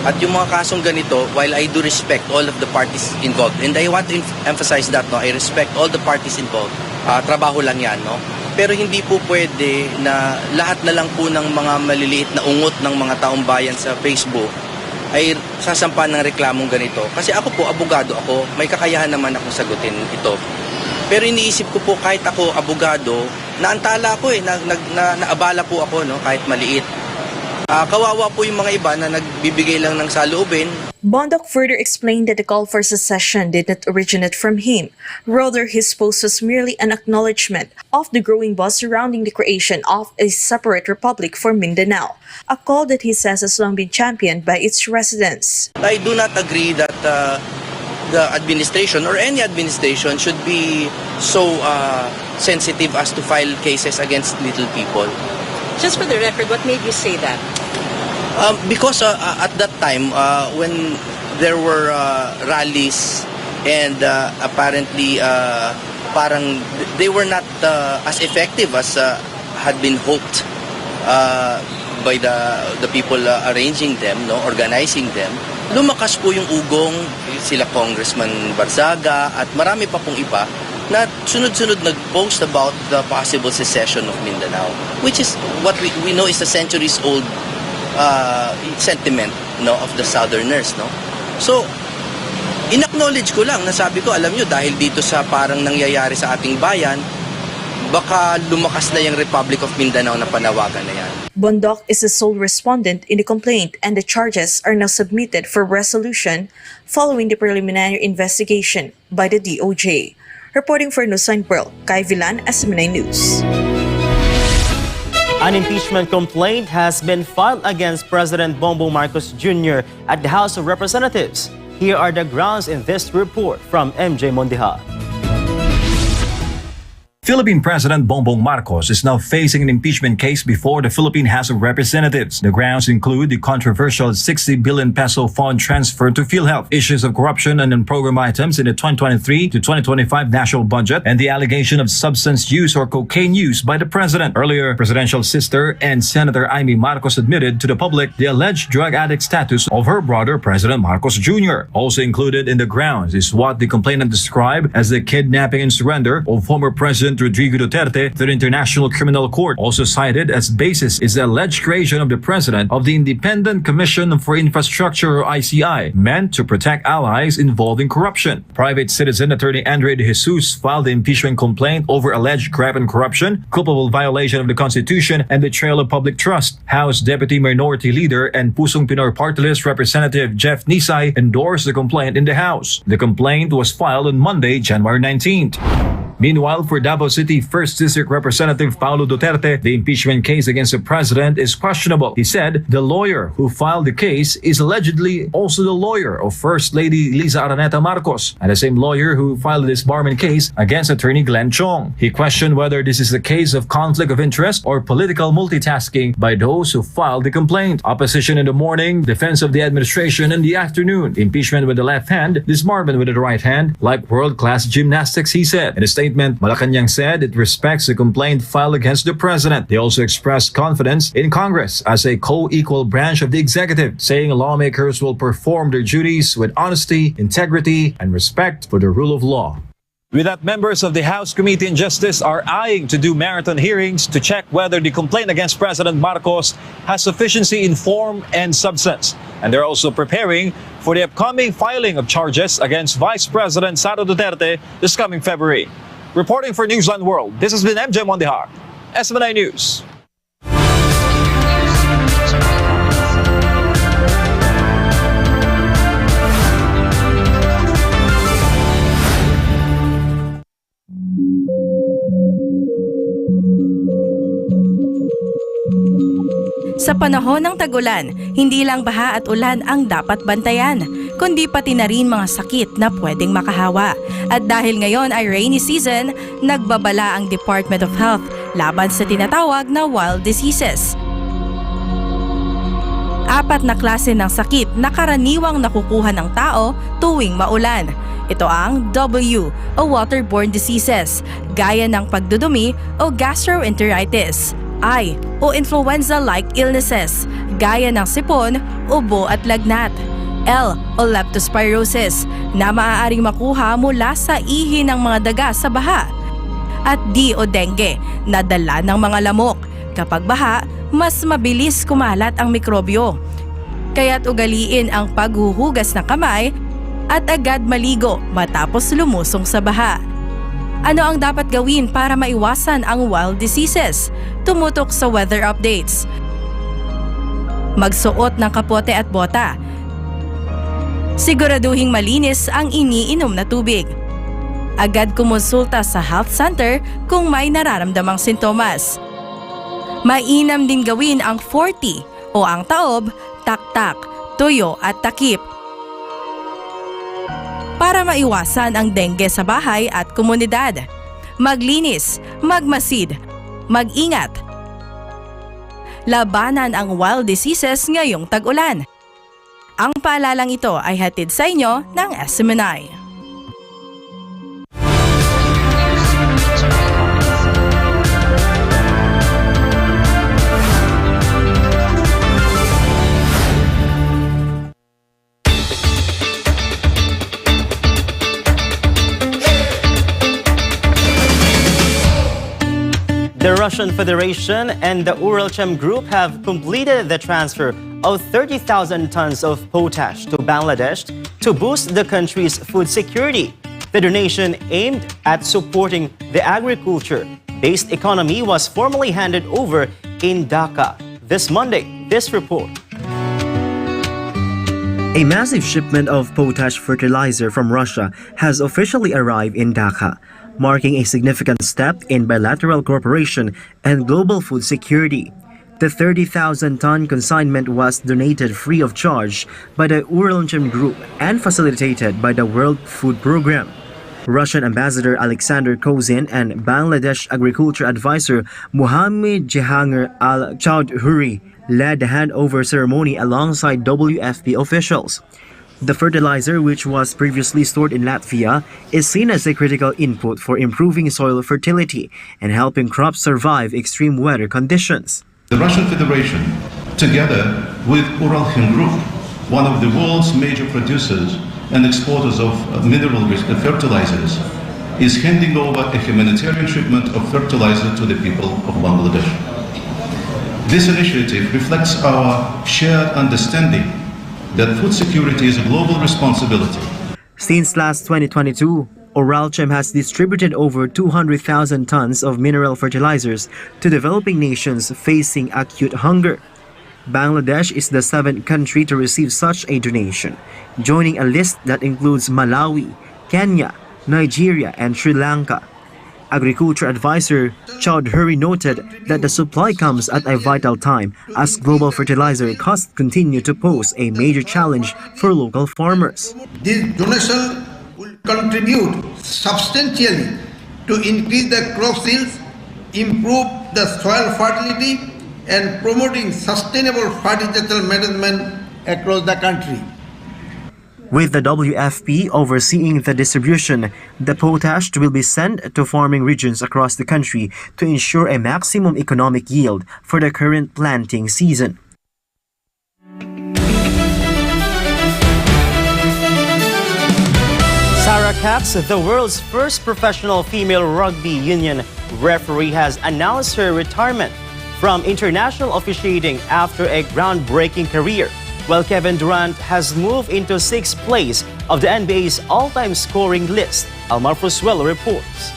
At yung mga kasong ganito, while I do respect all of the parties involved, and I want to emphasize that, no, I respect all the parties involved. Trabaho lang yan, no? Pero hindi po pwede na lahat na lang po ng mga maliliit na ungot ng mga taong bayan sa Facebook ay sasampa ng reklamong ganito. Kasi ako po, abogado ako, may kakayahan naman akong sagutin ito. Pero iniisip ko po, kahit ako abogado, naantala ako naabala po ako, no, kahit maliit. Kawawa po yung mga iba na nagbibigay lang ng saloobin. Bondoc further explained that the call for secession did not originate from him. Rather, his post was merely an acknowledgement of the growing buzz surrounding the creation of a separate republic for Mindanao, a call that he says has long been championed by its residents. I do not agree that the administration or any administration should be so sensitive as to file cases against little people. Just for the record, what made you say that? Because at that time, when there were rallies and apparently parang they were not as effective as had been hoped by the people arranging them, no, organizing them, lumakas po yung ugong sila Congressman Barzaga at marami pa pong iba na sunod-sunod nag-post about the possible secession of Mindanao, which is what we know is a centuries-old sentiment, no, of the Southerners, no. So, in-acknowledge ko lang, nasabi ko, alam nyo, dahil dito sa parang nangyayari sa ating bayan, baka lumakas na yung Republic of Mindanao na panawagan na yan. Bondoc is the sole respondent in the complaint and the charges are now submitted for resolution following the preliminary investigation by the DOJ. Reporting for Newsline World, Kai Villan, SMNI News. An impeachment complaint has been filed against President Bongbong Marcos Jr. at the House of Representatives. Here are the grounds in this report from MJ Mondeja. Philippine President Bongbong Marcos is now facing an impeachment case before the Philippine House of Representatives. The grounds include the controversial 60 billion peso fund transfer to PhilHealth, issues of corruption and non-program items in the 2023 to 2025 national budget, and the allegation of substance use or cocaine use by the president. Earlier, presidential sister and Senator Amy Marcos admitted to the public the alleged drug addict status of her brother, President Marcos Jr. Also included in the grounds is what the complainant described as the kidnapping and surrender of former President Rodrigo Duterte to the International Criminal Court. Also cited as basis is the alleged creation of the president of the Independent Commission for Infrastructure or ICI, meant to protect allies involved in corruption. Private citizen attorney Andre De Jesus filed the impeachment complaint over alleged graft and corruption, culpable violation of the Constitution, and betrayal of public trust. House Deputy Minority Leader and Pusong Pinoy Party List Representative Jeff Nisay endorsed the complaint in the House. The complaint was filed on Monday, January 19th. Meanwhile, for Davao City 1st District Representative Paulo Duterte, the impeachment case against the president is questionable. He said the lawyer who filed the case is allegedly also the lawyer of First Lady Liza Araneta Marcos, and the same lawyer who filed the disbarment case against attorney Glenn Chong. He questioned whether this is a case of conflict of interest or political multitasking by those who filed the complaint. Opposition in the morning, defense of the administration in the afternoon, impeachment with the left hand, disbarment with the right hand, like world-class gymnastics, he said. In a statement, statement, Malacanang said it respects the complaint filed against the president. They also expressed confidence in Congress as a co-equal branch of the executive, saying lawmakers will perform their duties with honesty, integrity, and respect for the rule of law. With that, members of the House Committee on Justice are eyeing to do marathon hearings to check whether the complaint against President Marcos has sufficiency in form and substance. And they're also preparing for the upcoming filing of charges against Vice President Sara Duterte this coming February. Reporting for Newsline World, this has been MJ Mondihar, SMNI News. Sa panahon ng tag-ulan, hindi lang baha at ulan ang dapat bantayan, kundi pati na rin mga sakit na pwedeng makahawa. At dahil ngayon ay rainy season, nagbabala ang Department of Health laban sa tinatawag na wild diseases. 4 na klase ng sakit na karaniwang nakukuha ng tao tuwing maulan. Ito ang W o waterborne diseases, gaya ng pagdudumi o gastroenteritis. I o influenza-like illnesses, gaya ng sipon, ubo at lagnat. L o leptospirosis, na maaaring makuha mula sa ihi ng mga daga sa baha. At D o dengue, na dala ng mga lamok. Kapag baha, mas mabilis kumalat ang mikrobyo. Kaya't ugaliin ang paghuhugas ng kamay at agad maligo matapos lumusong sa baha. Ano ang dapat gawin para maiwasan ang wild diseases? Tumutok sa weather updates. Magsuot ng kapote at bota. Siguraduhing malinis ang iniinom na tubig. Agad kumonsulta sa health center kung may nararamdamang sintomas. Mainam din gawin ang 40 o ang taob, taktak, tuyo at takip para maiwasan ang dengue sa bahay at komunidad. Maglinis, magmasid, mag-ingat. Labanan ang wild diseases ngayong tag-ulan. Ang paalalang ito ay hatid sa inyo ng SMNI. The Russian Federation and the Uralchem Group have completed the transfer of 30,000 tons of potash to Bangladesh to boost the country's food security. The donation aimed at supporting the agriculture-based economy was formally handed over in Dhaka this Monday. This report. A massive shipment of potash fertilizer from Russia has officially arrived in Dhaka, marking a significant step in bilateral cooperation and global food security. The 30,000-ton consignment was donated free of charge by the Uralchem Group and facilitated by the World Food Program. Russian Ambassador Alexander Kozin and Bangladesh Agriculture Advisor Muhammad Jehangir Al-Chowdhury led the handover ceremony alongside WFP officials. The fertilizer, which was previously stored in Latvia, is seen as a critical input for improving soil fertility and helping crops survive extreme weather conditions. The Russian Federation, together with Uralchem Group, one of the world's major producers and exporters of mineral fertilizers, is handing over a humanitarian shipment of fertilizer to the people of Bangladesh. This initiative reflects our shared understanding that food security is a global responsibility. Since last 2022, Uralchem has distributed over 200,000 tons of mineral fertilizers to developing nations facing acute hunger. Bangladesh is the 7th country to receive such a donation, joining a list that includes Malawi, Kenya, Nigeria, and Sri Lanka. Agriculture Advisor Chowdhury noted that the supply comes at a vital time as global fertilizer costs continue to pose a major challenge for local farmers. This donation will contribute substantially to increase the crop yields, improve the soil fertility, and promoting sustainable fertilizer management across the country. With the WFP overseeing the distribution, the potash will be sent to farming regions across the country to ensure a maximum economic yield for the current planting season. Sarah Cox, the world's first professional female rugby union referee, has announced her retirement from international officiating after a groundbreaking career, while Kevin Durant has moved into 6th place of the NBA's all-time scoring list. Almar Frusuelo reports.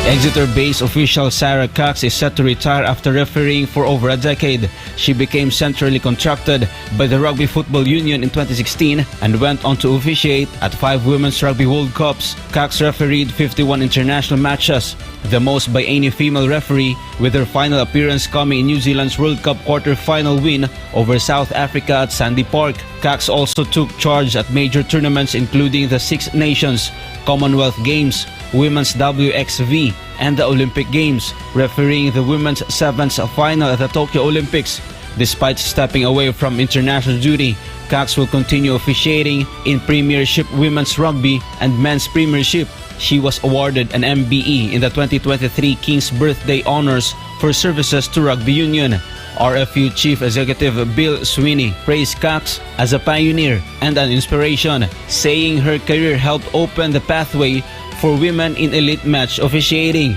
Exeter-based official Sarah Cox is set to retire after refereeing for over a decade. She became centrally contracted by the Rugby Football Union in 2016 and went on to officiate at 5 Women's Rugby World Cups. Cox refereed 51 international matches, the most by any female referee, with her final appearance coming in New Zealand's World Cup quarter-final win over South Africa at Sandy Park. Cox also took charge at major tournaments including the Six Nations, Commonwealth Games, Women's WXV, and the Olympic Games, refereeing the women's 7th final at the Tokyo Olympics. Despite stepping away from international duty, Cox will continue officiating in Premiership Women's Rugby and Men's Premiership. She was awarded an MBE in the 2023 King's Birthday Honors for services to rugby union. RFU Chief Executive Bill Sweeney praised Cox as a pioneer and an inspiration, saying her career helped open the pathway for women in elite match officiating.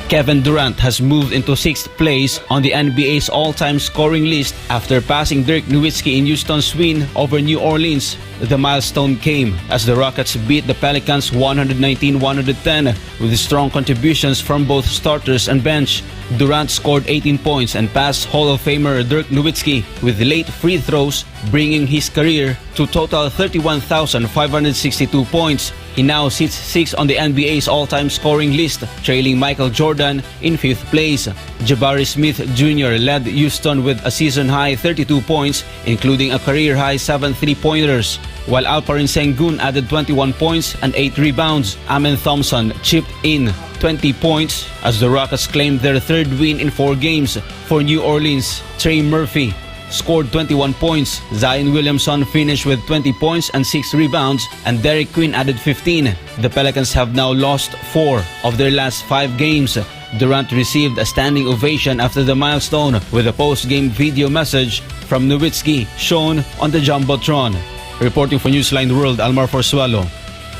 Kevin Durant has moved into 6th place on the NBA's all-time scoring list after passing Dirk Nowitzki in Houston's win over New Orleans. The milestone came as the Rockets beat the Pelicans 119-110 with strong contributions from both starters and bench. Durant scored 18 points and passed Hall of Famer Dirk Nowitzki with late free throws, bringing his career to total 31,562 points. He now sits 6th on the NBA's all-time scoring list, trailing Michael Jordan in 5th place. Jabari Smith Jr. led Houston with a season-high 32 points, including a career-high 7 3-pointers, while Alperen Sengun added 21 points and 8 rebounds. Amen Thompson chipped in 20 points as the Rockets claimed their 3rd win in 4 games. For New Orleans, Trey Murphy scored 21 points. Zion Williamson finished with 20 points and 6 rebounds, and Derek Quinn added 15. The Pelicans have now lost 4 of their last 5 games. Durant received a standing ovation after the milestone with a post-game video message from Nowitzki shown on the Jumbotron. Reporting for Newsline World, Almar Frusuelo,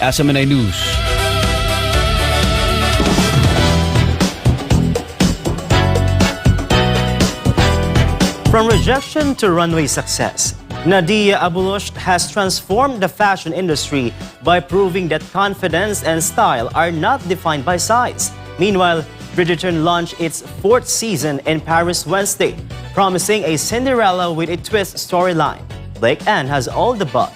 SMNI News. From rejection to runway success, Nadia Abulosh has transformed the fashion industry by proving that confidence and style are not defined by size. Meanwhile, Bridgerton launched its 4th season in Paris Wednesday, promising a Cinderella with a twist storyline. Blake Ann has all the buzz.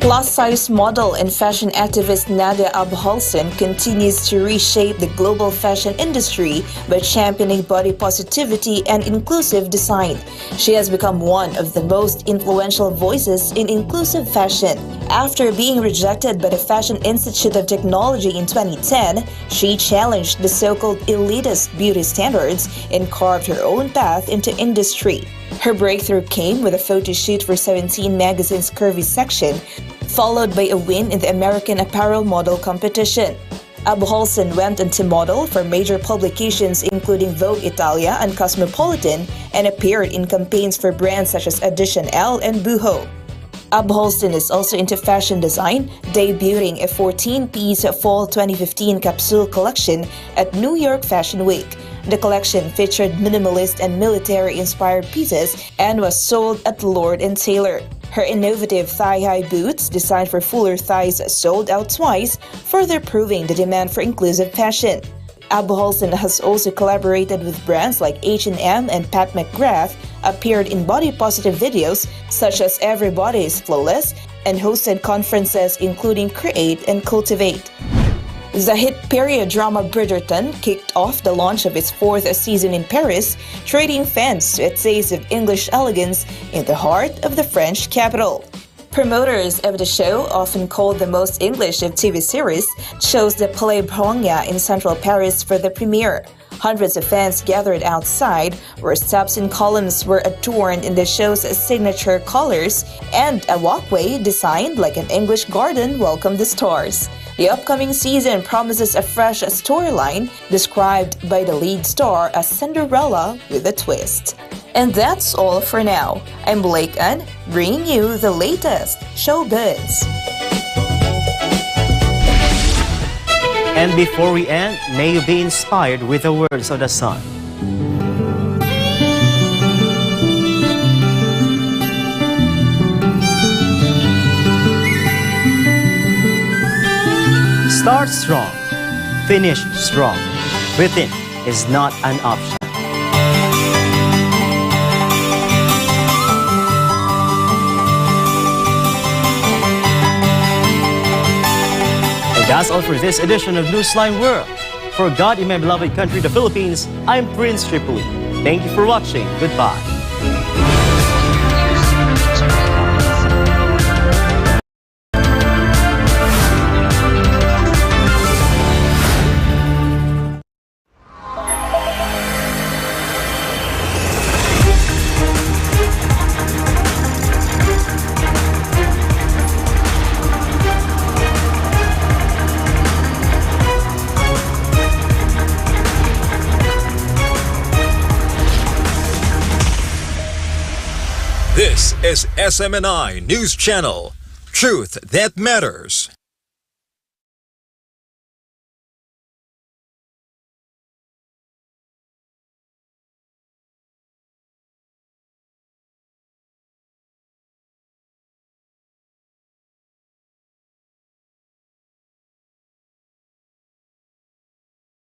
Plus-size model and fashion activist Nadia Abhalson continues to reshape the global fashion industry by championing body positivity and inclusive design. She has become one of the most influential voices in inclusive fashion. After being rejected by the Fashion Institute of Technology in 2010, she challenged the so-called elitist beauty standards and carved her own path into industry. Her breakthrough came with a photo shoot for 17 Magazine's Curvy section, followed by a win in the American Apparel Model Competition. Abhalson went on to model for major publications including Vogue Italia and Cosmopolitan and appeared in campaigns for brands such as Edition L and Boohoo. Abhalson is also into fashion design, debuting a 14-piece Fall 2015 capsule collection at New York Fashion Week. The collection featured minimalist and military-inspired pieces and was sold at Lord & Taylor. Her innovative thigh-high boots, designed for fuller thighs, sold out twice, further proving the demand for inclusive fashion. Abhalson has also collaborated with brands like H&M and Pat McGrath, appeared in body-positive videos such as Everybody is Flawless, and hosted conferences including Create and Cultivate. The hit period drama Bridgerton kicked off the launch of its 4th season in Paris, treating fans to a taste of English elegance in the heart of the French capital. Promoters of the show, often called the most English of TV series, chose the Palais Brongniart in central Paris for the premiere. Hundreds of fans gathered outside, where steps and columns were adorned in the show's signature colors, and a walkway designed like an English garden welcomed the stars. The upcoming season promises a fresh storyline, described by the lead star as Cinderella with a twist. And that's all for now. I'm Blake Ann, bringing you the latest showbiz. And before we end, may you be inspired with the words of the sun. Start strong, finish strong. Quitting is not an option. And that's all for this edition of Newsline World. For God in my beloved country, the Philippines, I'm Prince Tripoli. Thank you for watching. Goodbye. This is SMNI News Channel. Truth that matters.